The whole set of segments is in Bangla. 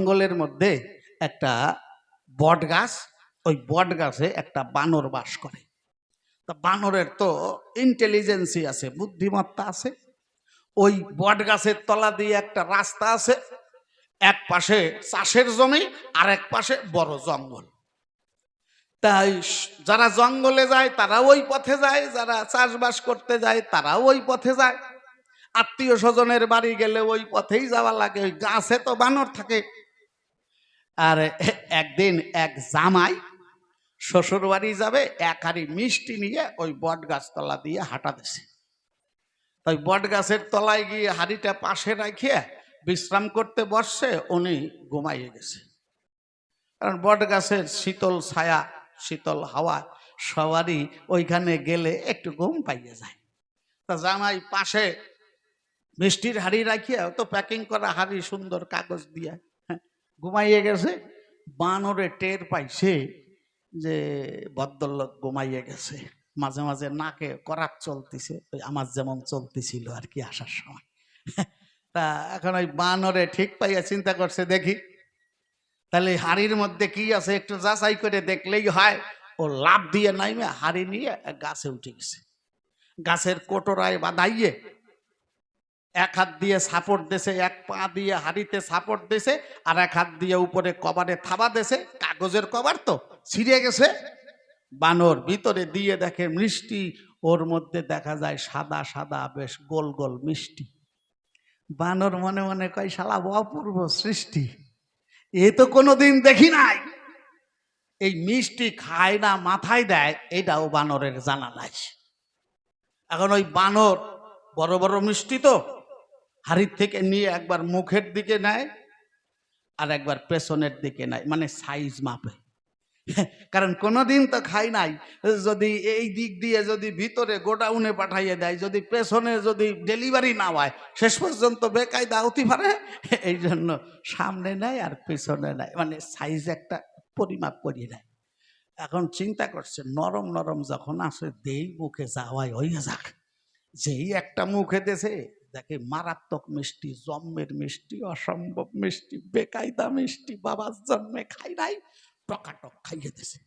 জঙ্গলের মধ্যে একটা বট গাছ, ওই বট গাছে একটা বানর বাস করে। তা বানরের তো ইন্টেলিজেন্সি আছে, বুদ্ধিমত্তা আছে। ওই বট গাছের তলা দিয়ে একটা রাস্তা আছে, এক পাশে চাষের জমি আর এক পাশে বড় জঙ্গল। তাই যারা জঙ্গলে যায় তারা ওই পথে যায়, যারা চাষবাস করতে যায় তারা ওই পথে যায়। আত্মীয় স্বজনের বাড়ি গেলে ওই পথেই যাওয়া লাগে, ওই গাছে তো বানর থাকে। আর একদিন এক জামাই শ্বশুর বাড়ি যাবে, এক হাঁড়ি মিষ্টি নিয়ে ওই বট গাছতলা দিয়ে হাঁটা দিছে। ওই বট গাছের তলায় গিয়ে হাঁড়িটা পাশে রাখিয়ে বিশ্রাম করতে বসছে, উনি ঘুমাইয়ে গেছে। কারণ বট গাছের শীতল ছায়া, শীতল হাওয়া সবারই ওইখানে গেলে একটু ঘুম পাইয়ে যায়। তা জামাই পাশে মিষ্টির হাঁড়ি রাখিয়া, তো প্যাকিং করা হাঁড়ি সুন্দর কাগজ দিয়া ঘুমাইয়ে গেছে। বানরে টের পাইছে যে ভদ্রলোক ঘুমাইয়ে গেছে। মাঝে মাঝে নাকে করাত চলতেছে, ওই আমার যেমন চলতেছিল আর কি আসার সময়। তা এখন ওই বানরে ঠিক পাইয়া চিন্তা করছে, দেখি তাহলে হাড়ির মধ্যে কি আছে একটু যাচাই করে দেখলেই হয়। ও লাফ দিয়ে নাইমে হাড়ি নিয়ে গাছে উঠে গেছে। গাছের কোটরায় বাঁধাইয়ে এক হাত দিয়ে সাপোর্ট দিয়েছে, এক পা দিয়ে হাড়িতে সাপোর্ট দিয়েছে, আর এক হাত দিয়ে উপরে কভারে থাবা দিয়েছে। কাগজের কভার তো ছিঁড়ে গেছে। বানর ভিতরে দিয়ে দেখে মিষ্টি, ওর মধ্যে দেখা যায় সাদা সাদা বেশ গোল গোল মিষ্টি। বানর মনে মনে কয়, শালা অপূর্ব সৃষ্টি, এ তো কোনোদিন দেখি নাই। এই মিষ্টি খায় না মাথায় দেয়, এটাও বানরের জানা নাই। এখন ওই বানর বড় বড় মিষ্টি তো হাড়ির থেকে নিয়ে একবার মুখের দিকে নেয় আর একবার পেছনের দিকে নেয়, মানে সাইজ মাপে। কারণ কোনোদিন তো খাই নাই। যদি এই দিক দিয়ে যদি ভিতরে গোডাউনে পাঠাইয়ে দেয়, যদি পেছনে যদি ডেলিভারি না হয়, শেষ পর্যন্ত বেকায়দা হতে পারে। এই জন্য সামনে নেয় আর পেছনে নেয়, মানে সাইজ একটা পরিমাপ করিয়ে নেয়। এখন চিন্তা করছে, নরম নরম যখন আসে দেই মুখে যাওয়াই হইয়া যাক। যেই একটা মুখে দেছে, দেখে মারাত্মক মিষ্টি, জম্মের মিষ্টি, অসম্ভব মিষ্টি, বেকায়দা মিষ্টি, বাবার জন্মে খাই নাই, টকাটক খাইয়ে দিছে।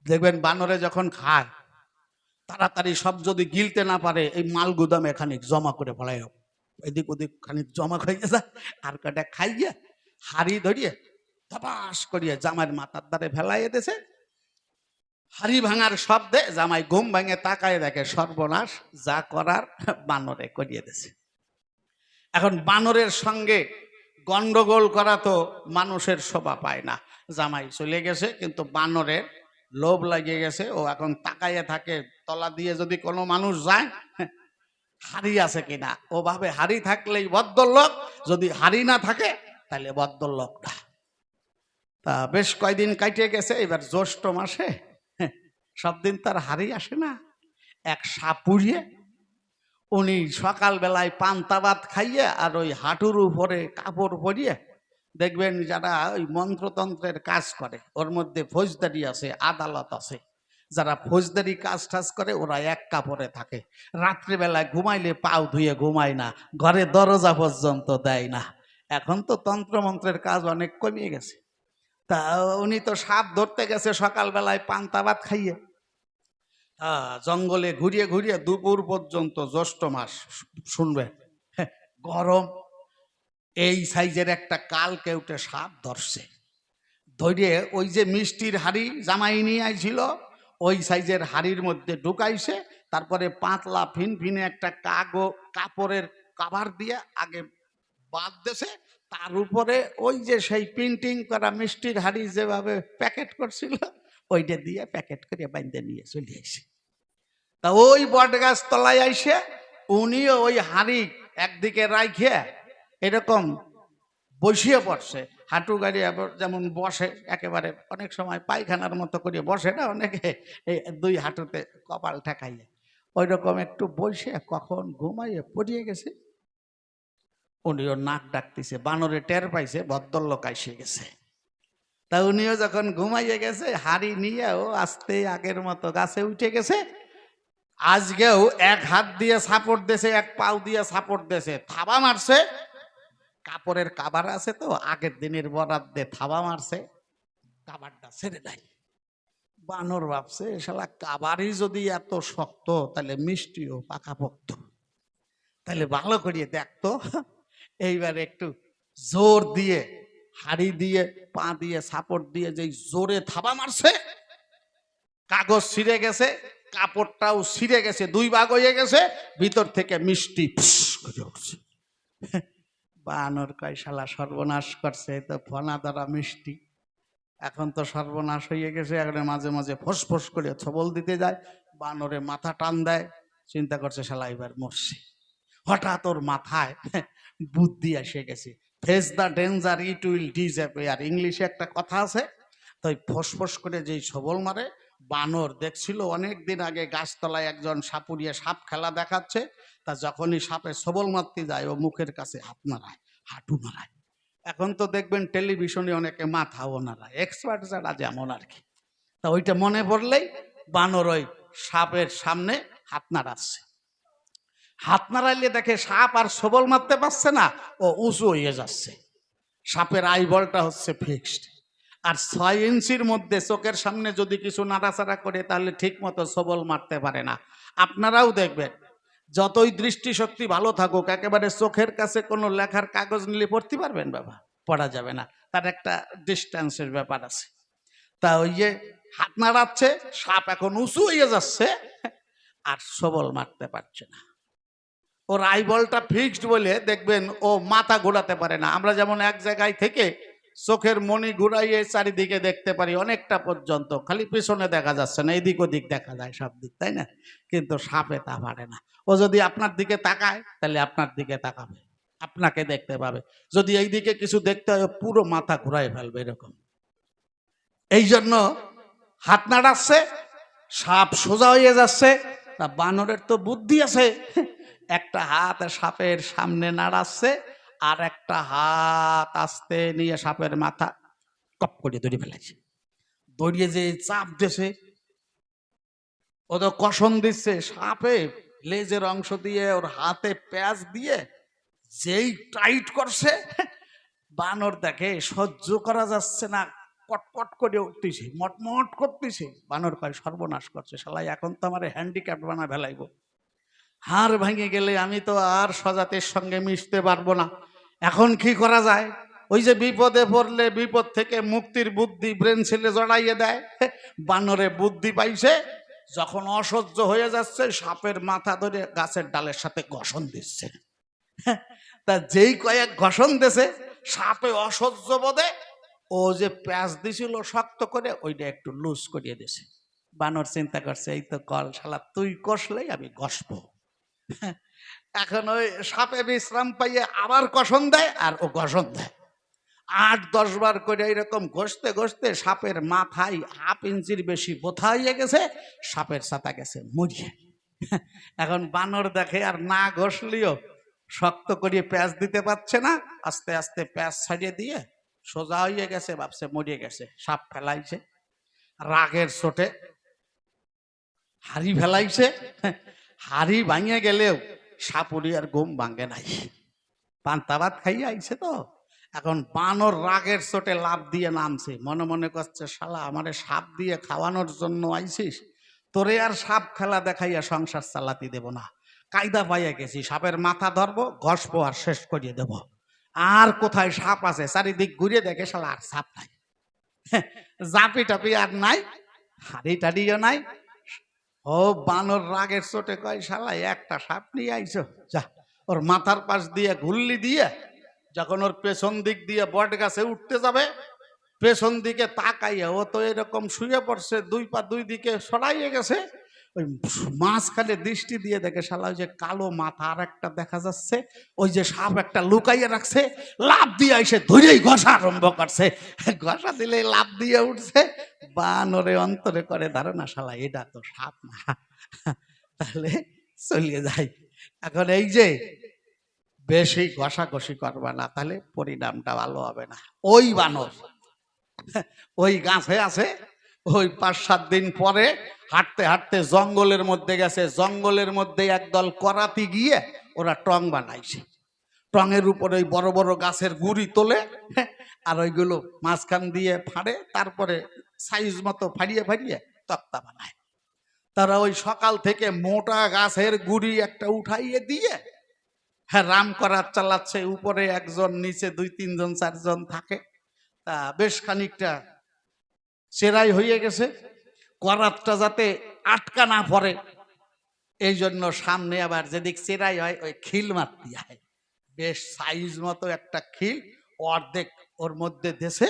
দেখবেন বানরে যখন খায় তাড়াতাড়ি সব যদি গিলতে না পারে, এই মাল গুদামে খানিক জমা করে ফেলায়, এদিক ওদিক খানিক জমা হয়ে যায়। আর কটা খাইয়ে হাড়ি ধরিয়ে ধপাস করিয়ে জামাইয়ের মাথার দ্বারে ফেলাইয়ে দিছে। হাড়ি ভাঙার শব্দে জামাই ঘুম ভাঙে তাকায় দেখে সর্বনাশ, যা করার বানরে করিয়ে দিছে। এখন বানরের সঙ্গে গন্ডগোল করা তো মানুষের শোভা পায় না। জামাই চলে গেছে, কিন্তু বানরের লোভ লাগিয়ে গেছে। ও এখন তাকাইয়ে থাকে তলা দিয়ে যদি কোনো মানুষ যায় হাড়ি আছে কিনা। ও ভাবে হাড়ি থাকলেই ভদ্রলোক, যদি হাড়ি না থাকে তাহলে ভদ্রলোক না। তা বেশ কয়দিন কাটিয়ে গেছে। এবার জ্যৈষ্ঠ মাসে, সব দিন তার হাড়ি আসে না, এক সাপুড়িয়ে উনি সকালবেলায় পান্তা ভাত খাইয়ে আর ওই হাঁটুর উপরে কাপড় পরিয়ে, দেখবেন যারা ওই মন্ত্রতন্ত্রের কাজ করে, ওর মধ্যে ফৌজদারি আছে, আদালত আছে, যারা ফৌজদারি কাজ টাজ করে ওরা এক কাপড়ে থাকে। রাত্রিবেলায় ঘুমাইলে পাও ধুয়ে ঘুমায় না, ঘরে দরজা পর্যন্ত দেয় না। এখন তো তন্ত্রমন্ত্রের কাজ অনেক কমিয়ে গেছে। তা উনি তো সাপ ধরতে গেছে সকালবেলায় পান্তা ভাত খাইয়ে। জঙ্গলে ঘুরিয়ে ঘুরিয়ে দুপুর পর্যন্ত, জ্যৈষ্ঠ মাস শুনবেন, গরম, এই সাইজের একটা কাল কেউটে সাপ ধরছে। ধরে ওই যে মিষ্টির হাড়ি জামাই নিয়ে আইছিল, ওই সাইজের হাড়ির মধ্যে ঢুকাইছে। তারপরে পাতলা ফিনফিনে একটা কাপড়ের কাভার দিয়ে আগে বাদ দিয়েছে, তার উপরে ওই যে সেই প্রিন্টিং করা মিষ্টির হাড়ি যেভাবে প্যাকেট করছিল, ওইটা দিয়ে প্যাকেট করে বাইন্দে নিয়ে চলে আসে। তা ওই বট গাছ তলায় আইসে উনিও ওই হাঁড়ি একদিকে রাইখে এরকম বসিয়ে পড়ছে। হাঁটু গাড়ি যেমন বসে একেবারে, অনেক সময় পায়খানার মতো করে বসে না অনেকে, দুই হাঁটুতে কপাল ঠেকাইয়ে, ওই রকম একটু বসে কখন ঘুমাইয়ে পড়িয়ে গেছে। উনিও নাক ডাকতেছে, বানরে টের পাইছে ভদ্রলোক আইসে গেছে। তা উনিও যখন ঘুমাইয়ে গেছে, হাঁড়ি নিয়েও আস্তে আগের মতো গাছে উঠে গেছে। আজকেও এক হাত দিয়ে সাপোর্ট দিয়েছে, এক পাও দিয়ে সাপোর্ট দিয়েছে, থাবা মারছে। কাপড়ের কাবার আছে তো, আগের দিনের বরাত দিয়ে থাবা মারছে, কাবারটা ছেড়ে দেয়। বানর ভাবছে শালা কাবারই যদি এত শক্ত তাহলে মিষ্টিও পাকাপোক্ত, তাহলে ভালো করিয়ে দেখতো। এইবার একটু জোর দিয়ে হাড়ি দিয়ে পা দিয়ে সাপোর্ট দিয়ে যেই জোরে থাবা মারছে, কাগজ ছিঁড়ে গেছে, কাপড়টাও ছিঁড়ে গেছে, দুই ভাগ হয়ে গেছে, ভিতর থেকে মিষ্টি ফুস করে উঠছে। বানর কয় শালা সর্বনাশ করছে, তো ফনা দ্বারা মিষ্টি, এখন তো সর্বনাশ হয়ে গেছে। এখন মাঝে মাঝে ফোঁস ফোঁস করে ছবল দিতে যায়, বানরে মাথা টান দেয়, চিন্তা করছে শালা এবার মরছে। হঠাৎ ওর মাথায় বুদ্ধি এসে গেছে, face the danger it will disappear, ইংলিশে একটা কথা আছে। তাই ফোঁস ফোঁস করে যেই ছবল মারে, বানর দেখছিল অনেক দিন আগে গাছতলায় একজন সাপুরিয়া সাপ খেলা দেখাচ্ছে, তা যখনই সাপে ছবল মারতে যায় ও মুখের কাছে হাত নাড়ায়, হাঁটু নাড়ায়। এখন তো দেখবেন টেলিভিশনে অনেকে মাথাও নাড়ায়, এক্সপার্ট যারা যেমন আর কি। তা ওইটা মনে পড়লেই বানর ওই সাপের সামনে হাত নাড়াচ্ছে। হাত নাড়াইলে দেখে সাপ আর সবল মারতে পারছে না, ও উঁচু হয়ে যাচ্ছে। সাপের আইবলটা হচ্ছে ফিক্সড, আর 6 ইঞ্চির মধ্যে চোখের সামনে যদি কিছু নাড়াচাড়া করে তাহলে ঠিক মতো সবল মারতে পারে না। আপনারাও দেখবেন, যতই দৃষ্টিশক্তি ভালো থাকুক, একেবারে চোখের কাছে কোনো লেখার কাগজ নিলে পড়তে পারবেন বাবা? পড়া যাবে না, তার একটা ডিস্টেন্সের ব্যাপার আছে। তা ওই যে হাত নাড়াচ্ছে, সাপ এখন উঁচু হয়ে যাচ্ছে আর সবল মারতে পারছে না। ওর আইবলটা ফিক্সড বলে দেখবেন ও মাথা ঘোরাতে পারে না। আমরা যেমন এক জায়গায় থেকে চোখের মনি ঘুরাইয়ে চারিদিকে দেখতে পারি অনেকটা পর্যন্ত, খালি পিছনে দেখা যাচ্ছে না, এদিক ওদিক দেখা যায় সব দিক, তাই না? কিন্তু সাপে তা পারে না। ও যদি আপনার দিকে তাকায় তাহলে আপনার দিকে তাকাবে, আপনাকে দেখতে পাবে। যদি এই দিকে কিছু দেখতে হয় পুরো মাথা ঘুরাই ফেলবে এরকম। এই জন্য হাত নাড়াচ্ছে, সাপ সোজা হয়ে যাচ্ছে। তা বানরের তো বুদ্ধি আছে, একটা হাত সাপের সামনে নাড়াচ্ছে, আর একটা হাত আস্তে নিয়ে সাপের মাথা কপ করে ধরে ফেলেছে। দড়িয়ে যে চাপ দিয়েছে, ও তো কষণ দিচ্ছে, সাপে লেজের অংশ দিয়ে ওর হাতে প্যাঁচ দিয়ে যেই টাইট করছে, বানর দেখে সহ্য করা যাচ্ছে না, কটকট করে উঠতেছে, মটমট করতেছে। বানর কয় সর্বনাশ করছে শালাই, এখন তো আমার হ্যান্ডিক্যাপ বানা ফেলাইব, হাড় ভেঙে গেলে আমি তো আর স্বজাতির সঙ্গে মিশতে পারবো না। এখন কি করা যায়? ওই যে বিপদে পড়লে বিপদ থেকে মুক্তির বুদ্ধি ব্রেন ছেলে জড়াইয়ে দেয়। বানরে বুদ্ধি পাইছে, যখন অসহ্য হয়ে যাচ্ছে সাপের মাথা ধরে গাছের ডালের সাথে ঘষণ দিচ্ছে। তা যেই কয়েক ঘষণ দিছে, সাপে অসহ্য বোধে ও যে প্যাঁচ দিছিল শক্ত করে, ওইটা একটু লুজ করিয়ে দিছে। বানর চিন্তা করছে এই তো কল, শালা তুই কষলেই আমি ঘষবো। এখন ওই সাপে বিশ্রাম পাইয়ে আবার কষণ দেয়, আর ও ঘষণ দেয় 8-10 বার করে। এরকম ঘষতে ঘষতে সাপের মাথায় 1/2 ইঞ্চির বেশি বোথা হয়ে গেছে, সাপের ছাতা গেছে মরিয়ে। এখন বানর দেখে আর না ঘষলিও শক্ত করিয়ে প্যাঁচ দিতে পারছে না, আস্তে আস্তে প্যাঁচ ছাড়িয়ে দিয়ে সোজা হয়ে গেছে, ভাবছে মরিয়ে গেছে। সাপ ফেলাইছে, রাগের চোটে হাড়ি ফেলাইছে, হাড়ি ভাঙিয়ে গেলেও সাপুরি আর ঘুম ভাঙে নাই, পান্তা ভাত খাইয়ে আইছে তো। এখন বানর রাগের চোটে লাফ দিয়ে নামছে, মনে মনে করছে শালা আমারে সাপ দিয়ে খাওয়ানোর জন্য আইছিস, তোরে আর সাপ খেলা দেখাইয়া সংসার চালাতে দেব না। কায়দা পাইয়া গেছি, সাপের মাথা ধরবো, ঘষবো আর শেষ করিয়ে দেব। আর কোথায় সাপ আছে চারিদিক ঘুরে দেখে, শালা আর সাপ নাই, জাপি টাপি আর নাই, হাড়ি টাড়িও নাই। ও বানর রাগের চোটে কয় শালা একটা সাপ নিয়ে আইছো, যা। ওর মাথার পাশ দিয়ে ঘুল্লি দিয়ে যখন ওর পেছন দিক দিয়ে বট গাছে উঠতে যাবে, পেছন দিকে তাকাইয়া ও তো এরকম শুয়ে পড়ছে, 2 পা 2 দিকে সরাইয়ে গেছে। ওই মাঝখানে দৃষ্টি দিয়ে দেখে শালা ওই যে কালো মাথা আর একটা দেখা যাচ্ছে, ওই যে সাপ একটা লুকাইয়ে রাখছে, লাফ দিয়ে এসে ধরেই ঘষা আরম্ভ করছে। ঘষা দিলে লাফ দিয়ে উঠছে। বানরে অন্তরে করে ধারণা শালা এটা তো সাপ না, তাহলে চলিয়ে যায়। এখন এই যে বেশি ঘষাঘষি করবা না, তাহলে পরিণামটা ভালো হবে না। ওই বানর ওই গাছে আছে, ওই 5-7 দিন পরে হাঁটতে হাঁটতে জঙ্গলের মধ্যে গেছে, জঙ্গলের মধ্যে একদল করাতি গিয়ে ওরা টং বানাইছে। টঙের উপরে ওই বড় বড় গাছের গুড়ি তোলে, আর ওইগুলো মাঝখান দিয়ে ফাড়ে, তারপরে সাইজ মতো ফাড়িয়ে ফাড়িয়ে তক্তা বানায়। তারা ওই সকাল থেকে মোটা গাছের গুড়ি একটা উঠাইয়ে দিয়ে হ্যাঁ রাম করার চালাচ্ছে, উপরে একজন, নিচে 2-3 জন 4 জন থাকে। তা বেশ খানিকটা চেরাই হয়ে গেছে, করাতটা যাতে আটকা না পড়ে এই জন্য সামনে আবার যেদিক চেরাই হয় ওই খিল মারতে হয়। বেশ সাইজ মতো একটা খিল অর্ধেক ওর মধ্যে দেশে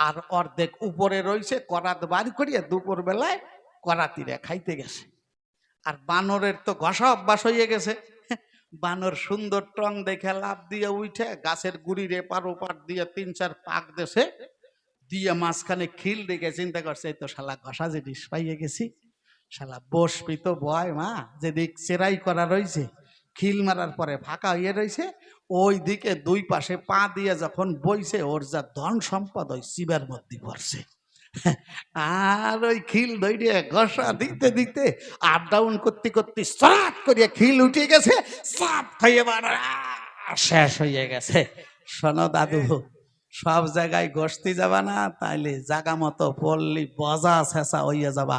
আর অর্ধেক উপরে রয়েছে, করাত বার করিয়া দুপুর বেলায় করাতিরে খাইতে গেছে। আর বানরের তো ঘষা অভ্যাস হয়ে গেছে, বানর সুন্দর টং দেখে লাভ দিয়ে উঠে গাছের গুড়ির এপার ওপার দিয়ে 3-4 পাক দেশে দিয়ে মাঝখানে খিল দেখে চিন্তা করছে এই তো শালা ঘষা জিনিস পাইয়ে গেছি, শালা বসবি তো বয় মা, যেদিক চেরাই করা রয়েছে খিল মারার পরে ফাঁকা হয়ে রয়েছে, ওই দিকে 2 পাশে পা দিয়ে যখন বইছে ওর যা ধন সম্পদ ওই শিবের মধ্যে পড়ছে। আর ওই খিল ধরে ঘষা দিতে দিতে আপ ডাউন করতে করতে সাত করিয়া খিল উঠে গেছে, সাপ খাইয়ে বানর শেষ হয়ে গেছে। শোনো দাদু, সব জায়গায় গোষ্ঠী যাবা না, তাইলে জাগা মতো পড়লি বজা ছেঁচা হইয়া যাবা।